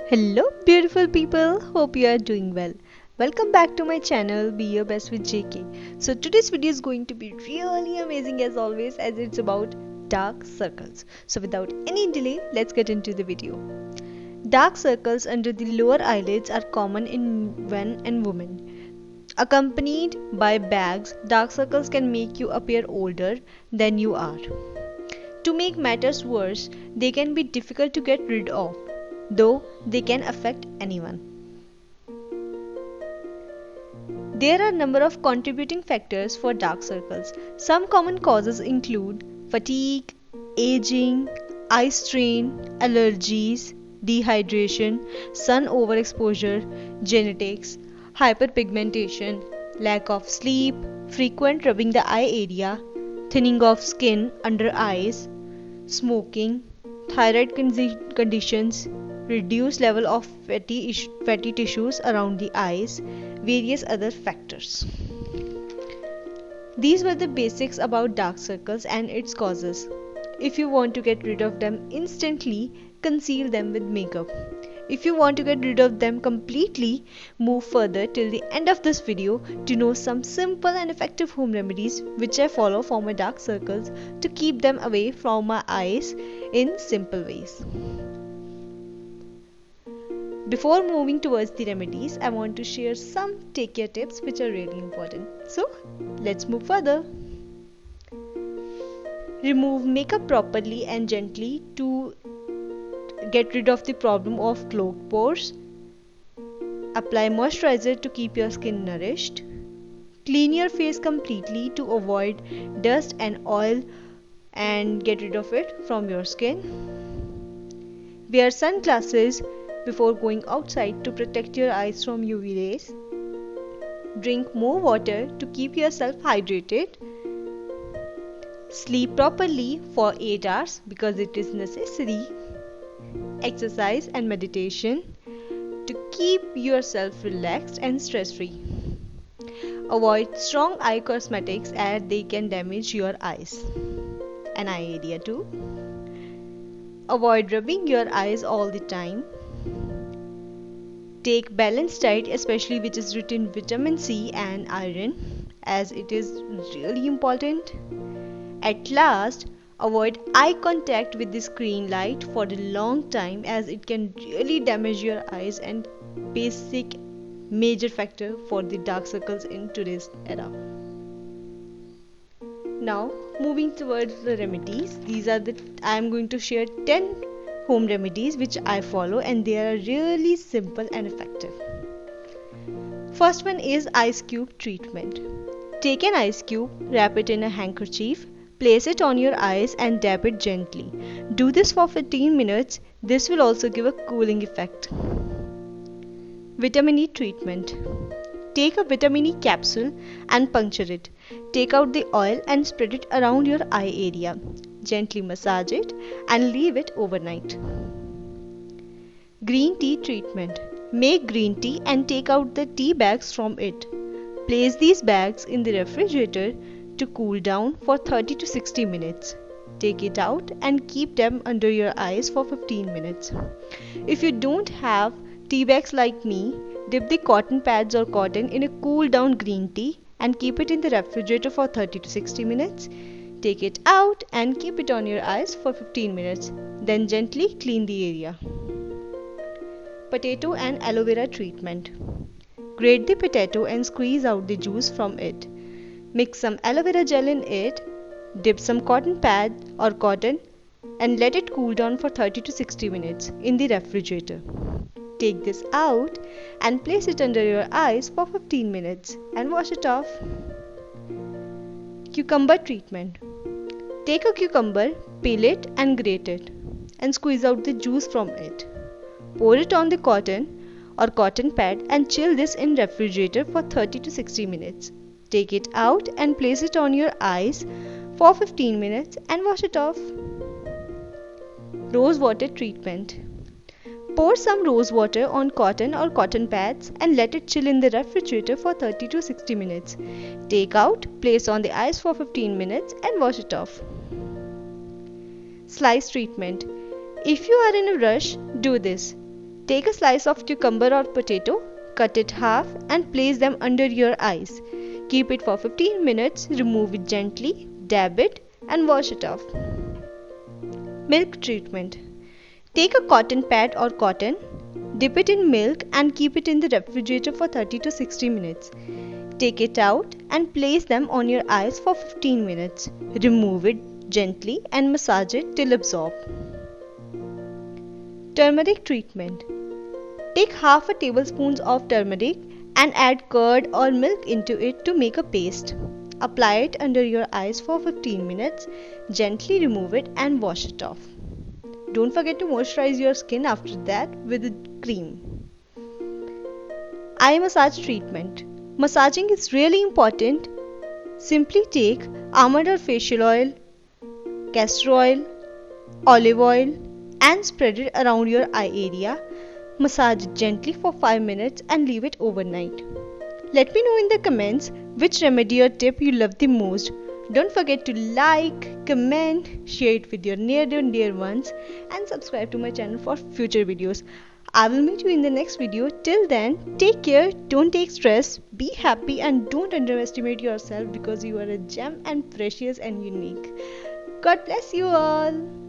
Hello, beautiful people. Hope you are doing well. Welcome back to my channel, Be Your Best with JK. So, today's video is going to be really amazing as always, as it's about dark circles. So, without any delay, let's get into the video. Dark circles under the lower eyelids are common in men and women. Accompanied by bags, dark circles can make you appear older than you are. To make matters worse, they can be difficult to get rid of, though they can affect anyone. There are a number of contributing factors for dark circles. Some common causes include fatigue, aging, eye strain, allergies, dehydration, sun overexposure, genetics, hyperpigmentation, lack of sleep, frequent rubbing the eye area, thinning of skin under eyes, smoking, thyroid conditions, reduced level of fatty tissues around the eyes, various other factors. These were the basics about dark circles and its causes. If you want to get rid of them instantly, conceal them with makeup. If you want to get rid of them completely, move further till the end of this video to know some simple and effective home remedies which I follow for my dark circles to keep them away from my eyes in simple ways. Before moving towards the remedies, I want to share some take care tips which are really important. So, let's move further. Remove makeup properly and gently to get rid of the problem of clogged pores. Apply moisturizer to keep your skin nourished. Clean your face completely to avoid dust and oil and get rid of it from your skin. Wear sunglasses before going outside to protect your eyes from UV rays. Drink more water to keep yourself hydrated. Sleep properly for 8 hours because it is necessary. Exercise and meditation to keep yourself relaxed and stress-free. Avoid strong eye cosmetics as they can damage your eyes and eye area too. Avoid rubbing your eyes all the time. Take balanced diet, especially which is rich in vitamin C and iron, as it is really important. At last, avoid eye contact with the screen light for a long time as it can really damage your eyes and basic major factor for the dark circles in today's era. Now, moving towards the remedies, I am going to share 10 home remedies which I follow and they are really simple and effective. First one is ice cube treatment. Take an ice cube, wrap it in a handkerchief, place it on your eyes and dab it gently. Do this for 15 minutes. This will also give a cooling effect. Vitamin E treatment. Take a vitamin E capsule and puncture it. Take out the oil and spread it around your eye area. Gently massage it and leave it overnight. Green tea treatment. Make green tea and take out the tea bags from it. Place these bags in the refrigerator to cool down for 30 to 60 minutes. Take it out and keep them under your eyes for 15 minutes. If you don't have tea bags like me, dip the cotton pads or cotton in a cool down green tea and keep it in the refrigerator for 30 to 60 minutes. Take it out and keep it on your eyes for 15 minutes. Then gently clean the area. Potato and aloe vera treatment. Grate the potato and squeeze out the juice from it. Mix some aloe vera gel in it. Dip some cotton pad or cotton and let it cool down for 30 to 60 minutes in the refrigerator. Take this out and place it under your eyes for 15 minutes and wash it off. Cucumber treatment. Take a cucumber, peel it and grate it and squeeze out the juice from it. Pour it on the cotton or cotton pad and chill this in refrigerator for 30 to 60 minutes. Take it out and place it on your eyes for 15 minutes and wash it off. Rose water treatment. Pour some rose water on cotton or cotton pads and let it chill in the refrigerator for 30 to 60 minutes. Take out, place on the eyes for 15 minutes and wash it off. Slice treatment. If you are in a rush, do this. Take a slice of cucumber or potato, cut it half and place them under your eyes. Keep it for 15 minutes, remove it gently, dab it and wash it off. Milk treatment. Take a cotton pad or cotton, dip it in milk and keep it in the refrigerator for 30 to 60 minutes. Take it out and place them on your eyes for 15 minutes. Remove it gently and massage it till absorbed. Turmeric treatment. Take half a tablespoon of turmeric and add curd or milk into it to make a paste. Apply it under your eyes for 15 minutes. Gently remove it and wash it off. Don't forget to moisturize your skin after that with a cream. Eye massage treatment. Massaging is really important. Simply take almond or facial oil, castor oil, olive oil and spread it around your eye area. Massage it gently for 5 minutes and leave it overnight. Let me know in the comments which remedy or tip you love the most. Don't forget to like, comment, share it with your near and dear ones and subscribe to my channel for future videos. I will meet you in the next video. Till then, take care, don't take stress, be happy and don't underestimate yourself because you are a gem and precious and unique. God bless you all.